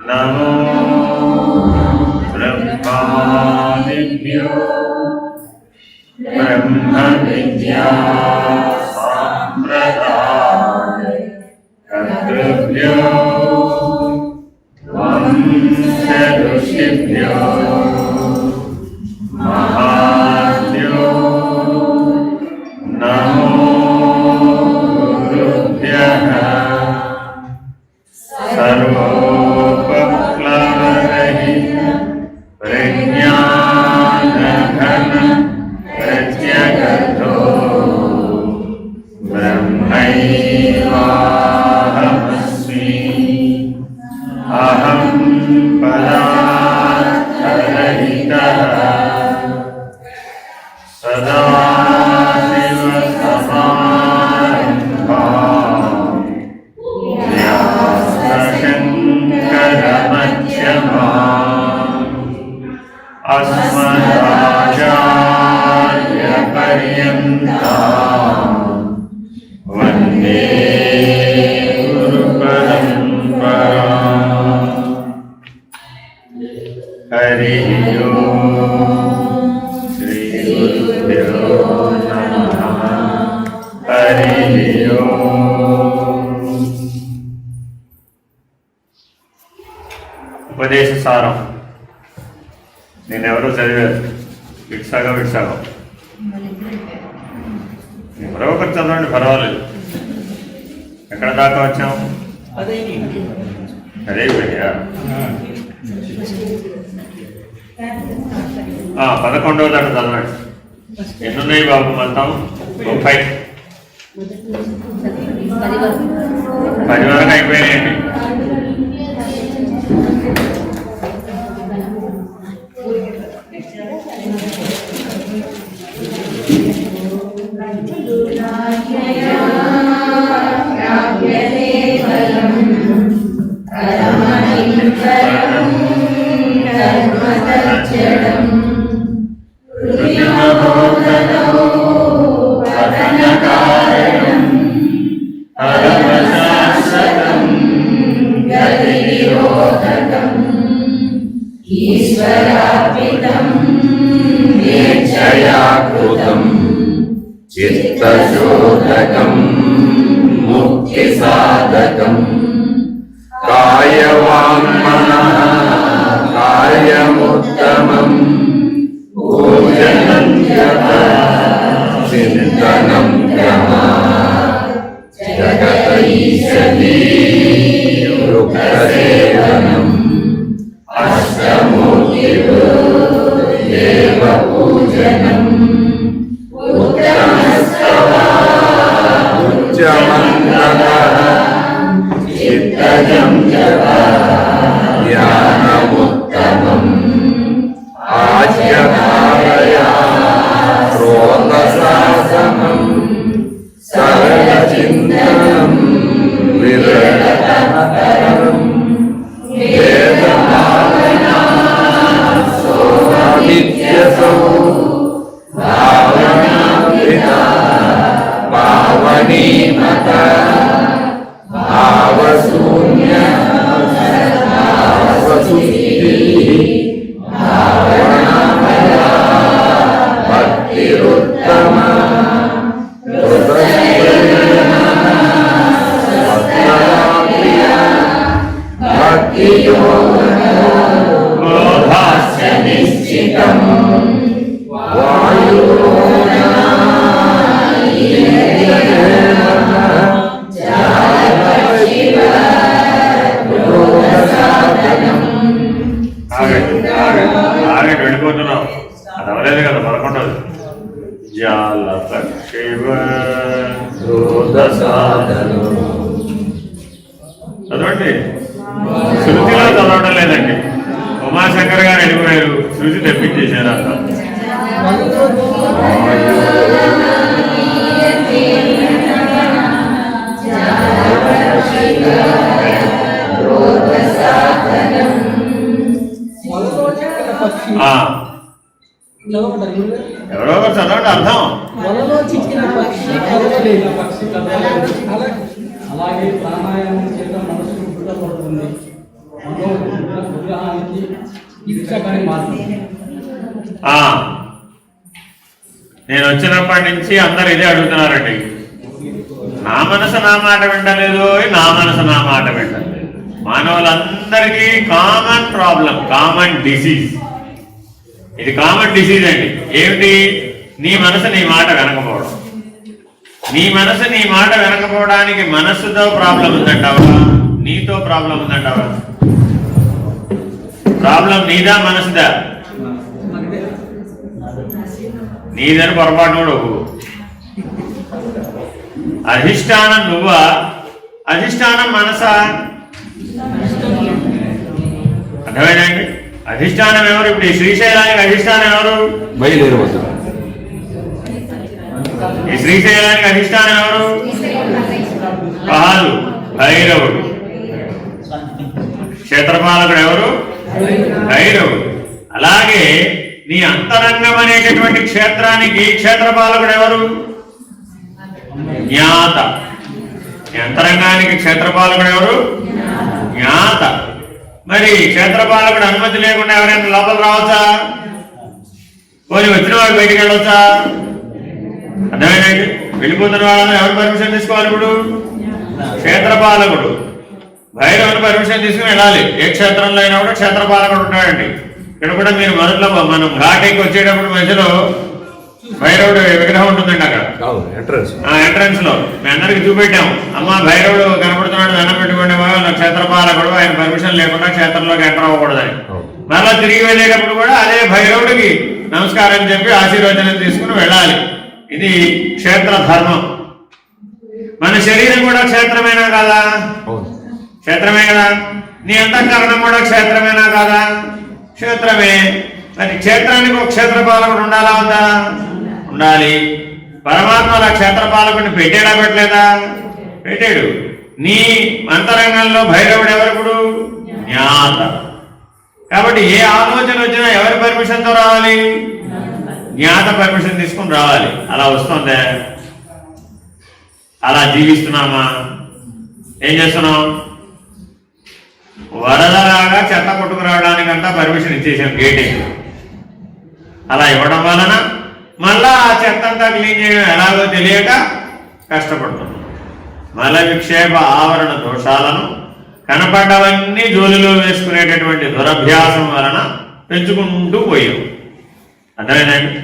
नमो ब्रह्मादिभ्यो ब्रह्म विद्या संप्रदाय कर्तृभ्यो वंश ऋषिभ्यो महाभ्यो नमो गुरुभ्यः सर्वोपप्लवरहित प्रज्ञानघन प्रत्यगतो ब्रह्मैवाहमस्मि अहं पदार्थरहितः सदाशिवसमारम्भाम् व्यासशङ्करमध्यमाम् अस्मदाचार्यपर्यन्ताम् वन्दे गुरुपरम्पराम्। हरिः ओम् श्रीगुरुभ्यो नमः। हरिः ओम्। ఉపదేశ సారం నేనెవరో చదివారు విట్సాగం ఎవరో ఒకరు చదవండి, పర్వాలేదు. ఎక్కడ దాకా వచ్చాం? అదే భయ్యా 11వ దాకా చదవండి. ఎన్నున్నాయి బాబు మొత్తం? 30. 10 వరకు అయిపోయినాయండి. चित्तशोधकं मुक्तिसाधकं कायवाङ्मनः कार्यमुत्तमं पूजनं जपः चिन्तनं क्रमात् जगत ईशनीरुक्तसेवनम् अष्टमूर्तिदेव पूजनम् चित्तजं ज्ञानमुत्तमम् आज्ञभावया श्रोतशासनं सरलचिन्तनं विरलतरं वेदभावना सोऽनित्यसौ भावनामृता पावनीमता भावशून्य भावशुद्धिः भावनामया भक्तिरुत्तमा भक्तियोगो भाष्य निश्चितम् వెళ్ళిపోతున్నాం. అది అవ్వలేదు కదా 11. జాలపక్షివ చదవండి. శృతిలో చదవడం లేదండి. ఉమాశంకర్ గారు వెళ్ళిపోయారు, శృతి తెప్పించేశారు అంత. చదవమంటారు ఎవరో ఒకరు చదవండి అర్థం. వలలో చిక్కిన పక్షి కదలలేదు. అలాగే ప్రాణాయామం చేత మనసు దృఢపడుతుంది. విగ్రహానికి ఇది చక్కని మార్గం. నేను వచ్చినప్పటి నుంచి అందరు ఇదే అడుగుతున్నారండి. నా మనసు నా మాట వింటలేదు, నా మనసు నా మాట వింటలేదు. మానవులందరికీ కామన్ ప్రాబ్లం, కామన్ డిసీజ్. ఇది కామన్ డిసీజ్ అండి. ఏమిటి? నీ మనసు నీ మాట వినకపోవడం. నీ మనసు నీ మాట వినకపోవడానికి మనస్సుతో ప్రాబ్లం ఉందంటావా, నీతో ప్రాబ్లం ఉందంటావా? ప్రాబ్లం నీదా మనసుదా? నీదని పొరపాటు కూడా ఒప్పు. అధిష్టానం నువ్వా, అధిష్టానం మనసా? అర్థమైందండి? అధిష్టానం ఎవరు? ఇప్పుడు ఈ శ్రీశైలానికి అధిష్టానం ఎవరు? బయలుదేరవద్దు. ఈ శ్రీశైలానికి అధిష్టానం ఎవరు? కాదు, భైరవుడు. క్షేత్రపాలకుడు ఎవరు? భైరవుడు. అలాగే నీ అంతరంగం అనేటటువంటి క్షేత్రానికి క్షేత్రపాలకుడు ఎవరు? జ్ఞాత. నీ అంతరంగానికి క్షేత్రపాలకుడు ఎవరు? జ్ఞాత. మరి క్షేత్రపాలకుడు అనుమతి లేకుండా ఎవరైనా లోపల రావచ్చా? పోనీ వచ్చిన వాడు బయటికి వెళ్ళవచ్చా? అర్థమైందండి? వెళ్ళిపోతున్న వాళ్ళని ఎవరు పర్మిషన్ తీసుకోవాలి? ఇప్పుడు క్షేత్రపాలకుడు. భైరవుని పర్మిషన్ తీసుకుని వెళ్ళాలి. ఏ క్షేత్రంలో అయినా కూడా క్షేత్రపాలకుడు ఉంటాడండి. ఇక్కడ కూడా మీరు మొదట్లో మనం ఘాటీకి వచ్చేటప్పుడు మధ్యలో భైరవుడు విగ్రహం ఉంటుందండి అక్కడ ఎంట్రన్స్ లో. మీ అందరికి చూపెట్టాము. అమ్మ భైరవుడు కనపడుతున్నాడు, దండం పెట్టుకునే వాళ్ళు క్షేత్రపాలకుడు, ఆయన పర్మిషన్ లేకుండా క్షేత్రంలోకి ఎంటర్ అవ్వకూడదని. మరలా తిరిగి వెళ్ళేటప్పుడు కూడా అదే భైరవుడికి నమస్కారం చెప్పి ఆశీర్వచనం తీసుకుని వెళ్ళాలి. ఇది క్షేత్ర ధర్మం. మన శరీరం కూడా క్షేత్రమేనా కాదా? క్షేత్రమే కదా. నీ అంతఃకరణం కూడా క్షేత్రమేనా కాదా? క్షేత్రమే. మరి క్షేత్రానికి ఒక క్షేత్రపాలకుడు ఉండాలా ఉందా? ఉండాలి. పరమాత్మ అలా క్షేత్రపాలకుడిని పెట్టాడా పెట్టలేదా? పెట్టాడు. నీ అంతరంగంలో భైరవుడు ఎవరు? జ్ఞాత. కాబట్టి ఏ ఆలోచన వచ్చినా ఎవరి పర్మిషన్తో రావాలి? జ్ఞాత పర్మిషన్ తీసుకుని రావాలి. అలా వస్తుందే? అలా జీవిస్తున్నామా? ఏం చేస్తున్నాం? వరదలాగా చెత్త కొట్టుకురావడానికంతా పర్మిషన్ ఇచ్చేసాం గేటింగ్. అలా ఇవ్వడం వలన మళ్ళా ఆ చెత్త అంతా క్లీన్ చేయడం ఎలాగో తెలియక కష్టపడుతున్నాం. మల విక్షేప ఆవరణ దోషాలను కనపడ్డవన్నీ జోలిలో వేసుకునేటటువంటి దురభ్యాసం వలన పెంచుకుంటూ పోయాం. అర్థమైందండి?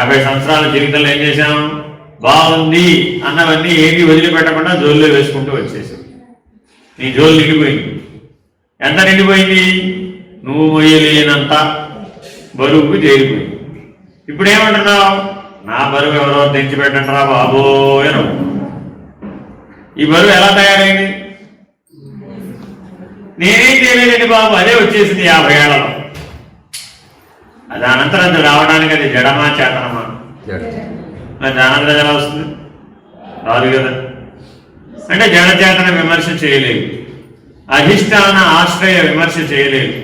50 సంవత్సరాల జీవితంలో ఏం చేశాం? బాగుంది అన్నవన్నీ ఏది వదిలిపెట్టకుండా జోల్లో వేసుకుంటూ వచ్చేసాం. నీ జోలు నిండిపోయింది. ఎంత నిండిపోయింది? నువ్వు మొయ్యలేనంత బరువుకు చేరిపోయింది. ఇప్పుడు ఏమంటున్నావు? నా బరువు ఎవరో తెచ్చిపెట్టండి రా బాబోయ్. ఈ బరువు ఎలా తయారైంది? నేనేం చేయలేదండి బాబు, అదే వచ్చేసింది 50 ఏళ్లలో. అది అనంతరం అది రావడానికి అది జడమా చేతనమా? మరి దానంతరం ఎలా వస్తుంది? రాదు కదా. అంటే జడచేతన విమర్శ చేయలేదు, అధిష్టాన ఆశ్రయ విమర్శ చేయలేదు,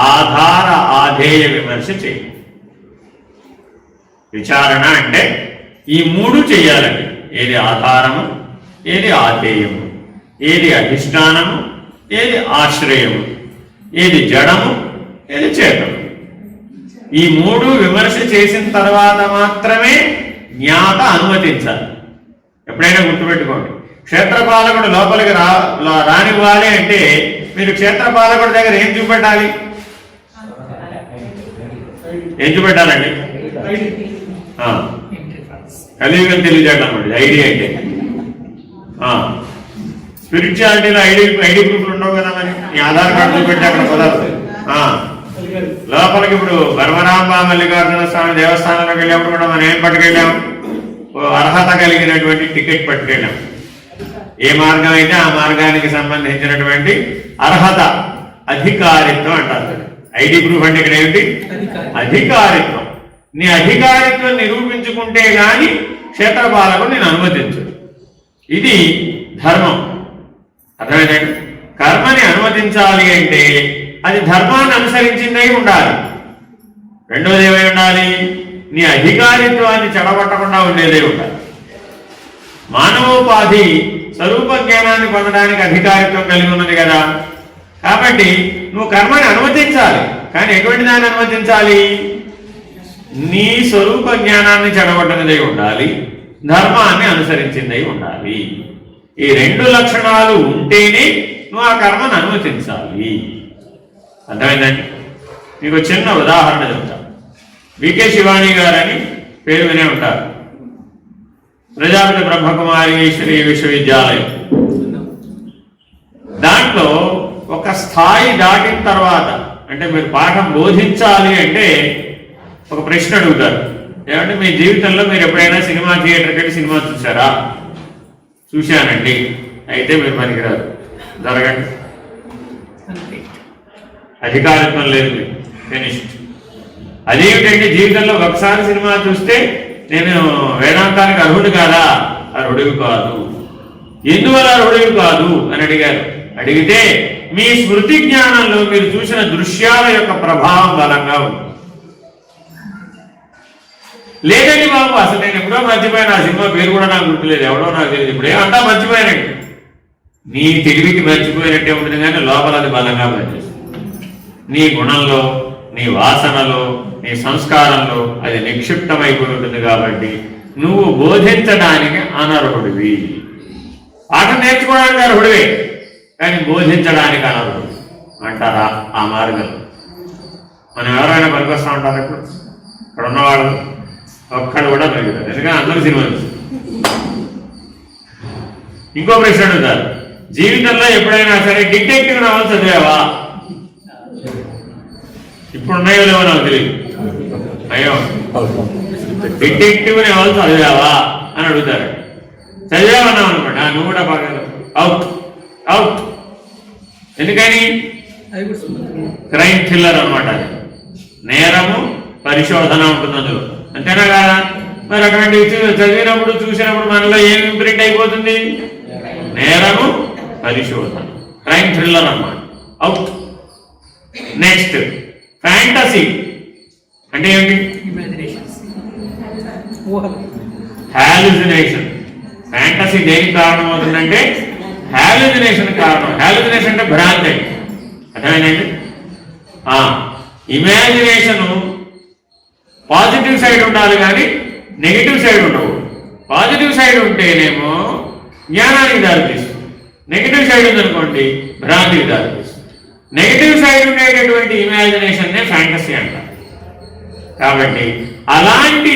ఆధార ఆధేయ విమర్శ చేయలేదు. విచారణ అంటే ఈ 3 చెయ్యాలండి. ఏది ఆధారము, ఏది ఆధేయము, ఏది అధిష్టానము, ఏది ఆశ్రయము, ఏది జడము, ఏది చేతము. ఈ 3 విమర్శ చేసిన తర్వాత మాత్రమే జ్ఞాత అనుమతించాలి. ఎప్పుడైనా గుర్తుపెట్టుకోండి. క్షేత్రపాలకుడు లోపలికి రానివ్వాలి అంటే మీరు క్షేత్రపాలకుడి దగ్గర ఏం చూపెట్టాలి? ఏం చూపెట్టాలండి? కలియుగం తెలియజేయడం అండి ఐడి అంటే. స్పిరిచువాలిటీలో ఐడి ప్రూఫ్లు ఉండవు కదా. మరి ఈ ఆధార్ కార్డు చూపెట్టి అక్కడ కుదరదు. లోపలికి ఇప్పుడు బర్మరాంబ మల్లికార్జున స్వామి దేవస్థానంలోకి వెళ్ళినప్పుడు కూడా మనం ఏం పట్టుకెళ్ళాం? అర్హత కలిగినటువంటి టికెట్ పట్టుకెళ్ళాం. ఏ మార్గం అయితే ఆ మార్గానికి సంబంధించినటువంటి అర్హత, అధికారిత్వం అంటారు. ఐడి ప్రూఫ్ అంటే ఇక్కడ ఏమిటి? అధికారిత్వం. నీ అధికారిత్వం నిరూపించుకుంటే గాని క్షేత్రపాలకుడు నేను అనుమతించు. ఇది ధర్మం. అర్థమైందండి? కర్మని అనుమతించాలి అంటే అది ధర్మాన్ని అనుసరించిందై ఉండాలి. రెండోది ఏమై ఉండాలి? నీ అధికారిత్వాన్ని చెడగొట్టకుండా ఉండేదే ఉండాలి. మానవోపాధి స్వరూప జ్ఞానాన్ని పొందడానికి అధికారిత్వం కలిగి ఉన్నది కదా. కాబట్టి నువ్వు కర్మని అనుమతించాలి. కానీ ఎటువంటి దాన్ని అనుమతించాలి? నీ స్వరూప జ్ఞానాన్ని చెడగొట్టనిదై ఉండాలి, ధర్మాన్ని అనుసరించిందై ఉండాలి. ఈ రెండు లక్షణాలు ఉంటేనే నువ్వు ఆ కర్మను అనుమతించాలి. అర్థమైందండి? మీకు చిన్న ఉదాహరణ చెప్తా. వికే శివాణి గారని పేరు వినే ఉంటారు. ప్రజాపతి బ్రహ్మకుమారి ఈశ్వరీయ విశ్వవిద్యాలయం. దాంట్లో ఒక స్థాయి దాటిన తర్వాత, అంటే మీరు పాఠం బోధించాలి అంటే ఒక ప్రశ్న అడుగుతారు. ఏమంటే మీ జీవితంలో మీరు ఎప్పుడైనా సినిమా థియేటర్కి వెళ్ళి సినిమా చూసారా? చూశానండి. అయితే మీరు పనికిరాదు, జరగండి. అధికారిత్వం లేదు, ఫినిష్డ్. అదేమిటంటే జీవితంలో ఒకసారి సినిమా చూస్తే నేను వేదాంతానికి అర్హుడు కాదా? అర్హుడివి కాదు. ఎందువల్ల అర్హుడివి కాదు అని అడిగారు. అడిగితే మీ స్మృతి జ్ఞానంలో మీరు చూసిన దృశ్యాల యొక్క ప్రభావం బలంగా ఉంది. లేదండి బాబు, అసలు నేను ఎప్పుడో మర్చిపోయాను, ఆ సినిమా పేరు కూడా నాకు గుర్తులేదు, ఎవడో నాకు తెలియదు, ఇప్పుడే అంతా మర్చిపోయానండి. నీ తెలివికి మర్చిపోయినట్టే ఉంటుంది, కానీ లోపల అది బలంగా పనిచేస్తుంది. నీ గుణంలో, నీ వాసనలో, నీ సంస్కారంలో అది నిక్షిప్తమైపోయి ఉంటుంది. కాబట్టి నువ్వు బోధించడానికి అనర్హుడివి. పాఠం నేర్చుకోవడానికి అర్హుడివే, కానీ బోధించడానికి అనర్హుడు అంటారా? ఆ మార్గం మనం ఎవరైనా పనికొస్తా ఉంటారు. ఇప్పుడు ఇక్కడ ఉన్నవాళ్ళు ఒక్కడు కూడా పనికిరారు, ఎందుకంటే అందరూ సినిమా చూస్తారు. ఇంకో ప్రశ్న అడుగుతారు, జీవితంలో ఎప్పుడైనా సరే డిటెక్టివ్ నవల్ చదివావా? ఇప్పుడు ఉన్నాయో లేవో నాకు తెలియదు. అయ్యో, డిటెక్టివ్ నవల్ చదివావా అని అడుగుతారు. చదివామన్నావు అనుకోండి, నువ్వు కూడా బాగా అవుట్ అవుట్. ఎందుకని? క్రైమ్ థ్రిల్లర్ అనమాట. అది నేరము పరిశోధన ఉంటుంది అందులో, అంతేనా కాదా? మరి అటువంటి చదివినప్పుడు చూసినప్పుడు మనలో ఏం ఇంప్రింట్ అయిపోతుంది? నేరము పరిశోధన, క్రైమ్ థ్రిల్లర్ అన్నమాట. అవుట్. నెక్స్ట్ ఫ్యాంటసీ అంటే ఏమిటి? హాలుసినేషన్. ఫ్యాంటసీ దేనికి కారణం అవుతుందంటే హాలుసినేషన్ కారణం. హాలుసినేషన్ అంటే భ్రాంతి. అర్థమైందండి? ఇమాజినేషన్ పాజిటివ్ సైడ్ ఉండాలి, కానీ నెగిటివ్ సైడ్ ఉండవు. పాజిటివ్ సైడ్ ఉంటేనేమో జ్ఞానానికి దారితీస్తుంది, నెగిటివ్ సైడ్ ఉందనుకోండి భ్రాంతికి దారితీస్తుంది. నెగిటివ్ సైడ్ ఉండేటటువంటి ఇమాజినేషన్నే ఫ్యాంటసీ అంటారు. కాబట్టి అలాంటి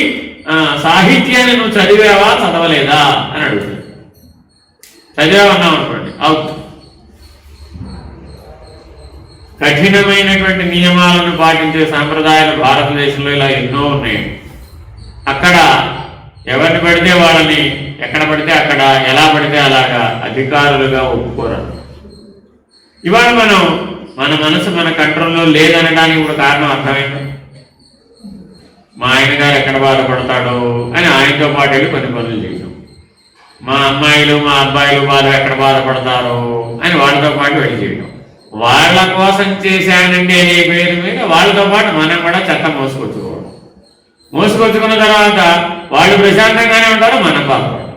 సాహిత్యాన్ని నువ్వు చదివావా చదవలేదా అని అడుగుతుంది. చదివావన్నావు అనుకోండి, అవుట్. కఠినమైనటువంటి నియమాలను పాటించే సాంప్రదాయాలు భారతదేశంలో ఇలా ఎన్నో ఉన్నాయి. అక్కడ ఎవరిని పడితే వాళ్ళని, ఎక్కడ పడితే అక్కడ, ఎలా పడితే అలాగా అధికారులుగా ఒప్పుకోరు. ఇవాళ మన మనసు మన కంట్రోల్లో లేదనడానికి కూడా కారణం అర్థమైంది. మా ఆయన గారు ఎక్కడ బాధపడతాడో అని ఆయనతో పాటు వెళ్ళి కొన్ని పనులు చేయడం. మా అమ్మాయిలు మా అబ్బాయిలు ఎక్కడ బాధపడతారో అని వాళ్ళతో పాటు వెళ్ళి చేయడం. వాళ్ళ కోసం చేశానండి అనే పేరు మీద వాళ్ళతో పాటు మనం కూడా చెత్త మోసుకొచ్చుకున్న తర్వాత వాళ్ళు ప్రశాంతంగానే ఉంటారు, మనం బాధపడతాం.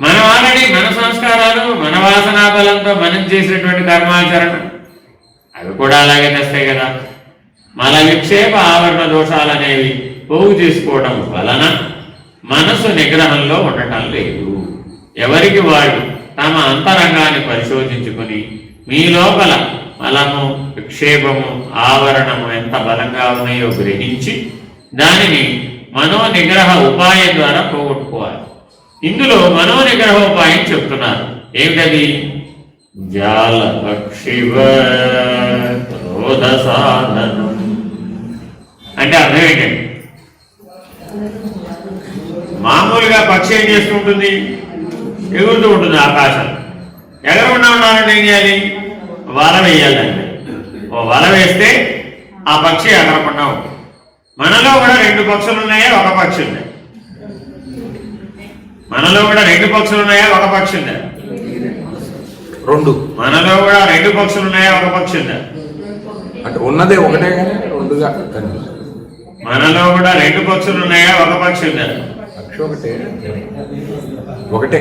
మనం ఆల్రెడీ మన సంస్కారాలు, మన వాసనా బలంతో మనం చేసినటువంటి కర్మాచరణ అవి కూడా అలాగే తెస్తాయి కదా. మల విక్షేప ఆవరణ దోషాలు అనేవి పోగు చేసుకోవడం వలన మనసు నిగ్రహంలో ఉండటం లేదు. ఎవరికి వాళ్ళు తమ అంతరంగాన్ని పరిశోధించుకుని మీ లోపల మలము, విక్షేపము, ఆవరణము ఎంత బలంగా ఉన్నాయో గ్రహించి దానిని మనోనిగ్రహ ఉపాయం ద్వారా పోగొట్టుకోవాలి. ఇందులో మనోనిగ్రహ ఉపాయం చెప్తున్నారు. ఏమిటది? జాల పక్షివ క్రోధ సాధనం అంటే అర్థం ఏంటండి? మామూలుగా పక్షి ఏం చేస్తూ ఉంటుంది? ఎగురుతూ ఉంటుంది ఆకాశం. ఎగరకుండా ఉండాలంటే ఏం చేయాలి? వల వేయాలంటే. ఓ వల వేస్తే ఆ పక్షి ఎగరకుండా ఉంటుంది. మనలో కూడా రెండు పక్షులు ఉన్నాయా, ఒక పక్షి ఉందా? మనలో కూడా రెండు పక్షులు ఉన్నాయా, ఒక పక్షి ఉందా? రెండు. మనలో కూడా రెండు పక్షులు ఉన్నాయా, ఒక పక్షి ఉందా? అంటే ఉన్నదే ఒకటే కానీ రెండుగా కనిపిస్తుంది. మనలో కూడా రెండు పక్షులు ఉన్నాయా, ఒక పక్షి ఉందా? పక్షి ఒకటే. ఒకటే.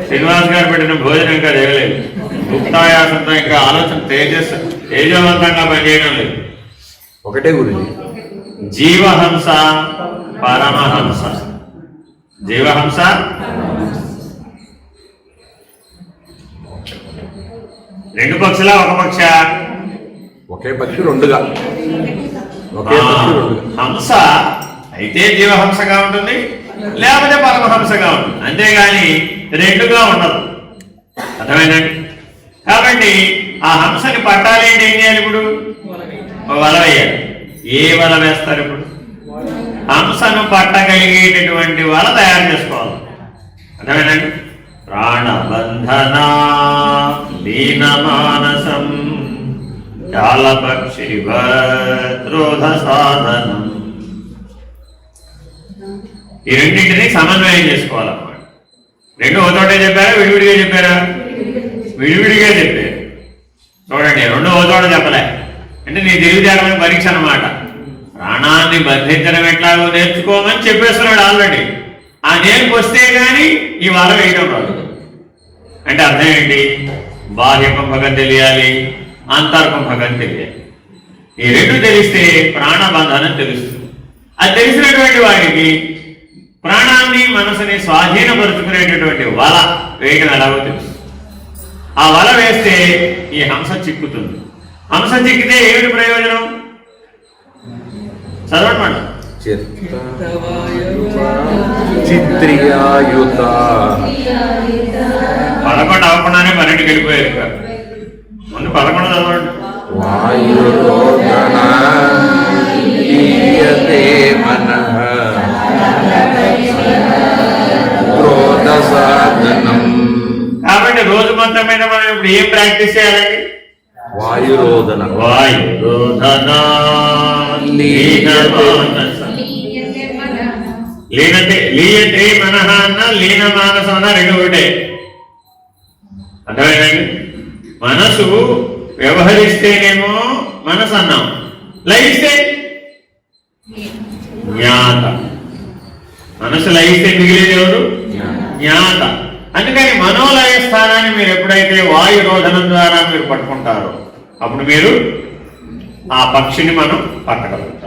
శ్రీనివాస్ గారు పెట్టిన భోజనం ఇంకా దిగలేదు. ముక్తాయాసంతో ఇంకా ఆలోచన తేజవంతంగా పనిచేయడం లేదు. ఒకటే గురించి. జీవహంస పరమహంస. జీవహంస రెండు పక్షులా, ఒక పక్ష? ఒకే పక్షి రెండుగా. ఒకే పక్షి రెండుగా. హంస అయితే జీవహంసగా ఉంటుంది, లేకపోతే పరమహంసగా ఉంటుంది, అంతేగాని రెండుగా ఉండదు. అర్థమైందండి? కాబట్టి ఆ హంసని పట్టాలి అంటే ఏం చేయాలి? ఇప్పుడు వల వేయాలి. ఏ వల వేస్తారు? ఇప్పుడు హంసను పట్టగలిగేటటువంటి వల తయారు చేసుకోవాలి. అర్థమైందండి? ప్రాణబంధనా లీనమానసం జాలపక్షివద్రోధ సాధనం. ఈ రెండింటినీ సమన్వయం చేసుకోవాలన్నమాట. రెండు ఒకతోటే చెప్పారా, విడివిడిగా చెప్పారా? విడివిడిగా చెప్పారు. చూడండి, రెండు ఒకతోట చెప్పలే. అంటే నీ తెలివితేటమైన పరీక్ష అన్నమాట. ప్రాణాన్ని బంధించడం ఎట్లాగో నేర్చుకోమని చెప్పేస్తున్నాడు ఆల్రెడీ. ఆ నేర్పు వస్తే కానీ ఈ వల వేయడం రాదు. అంటే అర్థం ఏంటి? బాహ్య కుంభకం తెలియాలి, అంతర్కుంభకం తెలియాలి. ఈ రెండు తెలిస్తే ప్రాణబంధనం తెలుస్తుంది. అది తెలిసినటువంటి వాడికి ప్రాణాన్ని మనసుని స్వాధీనపరుచుకునేటటువంటి వల వేయడం ఎలాగో తెలుసు. ఆ వల వేస్తే ఈ హంస చిక్కుతుంది. హంస చిక్కితే ఏమిటి ప్రయోజనం? చదవండి మేడం. చిత్రియాయుత. 11 అవ్వకుండానే 12కి వెళ్ళిపోయారు. ముందు 11 చదవండి. వాయురోధన లీయతే మనః క్రోధ సాధనం. కాబట్టి రోజు మొత్తం మీద మనం ఇప్పుడు ఏం ప్రాక్టీస్ చేయాలండి? వాయురోధన. వాయురోధన లీయతే మనః అన్న లీన మానసం అన్న రెండు ఒకటే. అర్థమైందండి? మనసు వ్యవహరిస్తేనేమో మనసు అన్నాం, లయిస్తే జ్ఞాత. మనసు లయిస్తే మిగిలేది ఎవరు? జ్ఞాత. అందుకని మనోలయ స్థానాన్ని మీరు ఎప్పుడైతే వాయురోధనం ద్వారా మీరు పట్టుకుంటారో అప్పుడు మీరు ఆ పక్షిని మనం పట్టగలుగుతాం.